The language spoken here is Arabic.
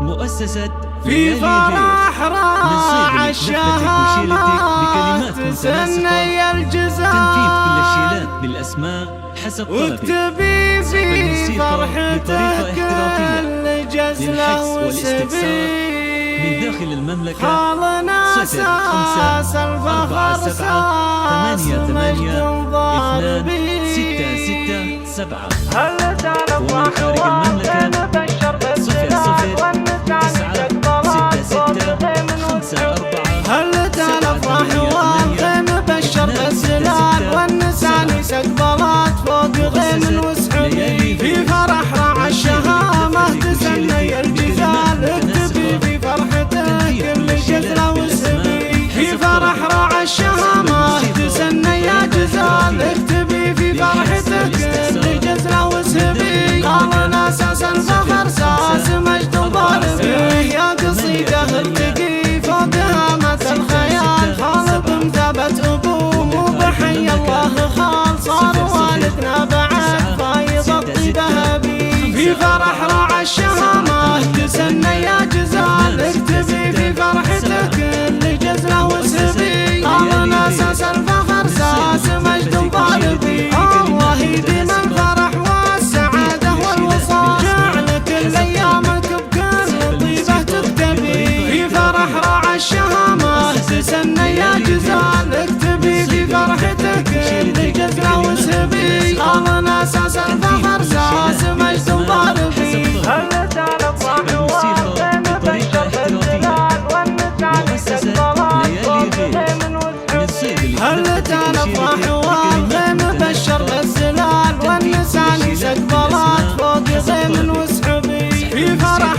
مؤسسة في فرح راعى الشهامات تسني الجزاء، تنفيذ كل الشيلات بالأسماء حسب طلبك، واكتبي في فرحته كل جزلة وسبيل من داخل المملكة. خالنا 05 4 7 8 8 2 6 6 7. ومن خارج المملكة 00 9 6 6 5 4. هل تنفرح والغيم بشر الزلال والنسان سقبلات فوق غيم وسحبي، في فرح راعى الشهامة تسني الجزال، اكتبي في فرحته كل جزلة وسبي، في فرح راعى الشهامة تسني الجزال، اكتبي في فرحته كل جزلة وسبي، قالنا اساس الفخر ساس مجد وضاربي، يا قصيدة ارتقي فوقها مثل الخيال، خالد مثابت ابوه وبحي الله خال، صار والدنا بعد فايض الطيب ذهبي، في فرح راعى الشهامة تسني يا جزال، اكتبي في فرحته كل جزلة وسبي، قالنا اساس الفخر ساس مجد وضاربي، الله يديم الفرح والسعادة والوصال، جعل كل ايامك بكل طيبة تكتبي، في فرح راعى الشهامة تسني يا جزال، اكتبي في فرحته كل جزلة وسبي، قالنا اساس الفخر ساس مجد وضاربي، هل تنفرح والغيم بشر الزلال والنسان سقبلات فوق غيم وسحبي، هل تنفرح والغيم بشر الزلال والنسان سقبلات فوق غيم وسحبي، في فرح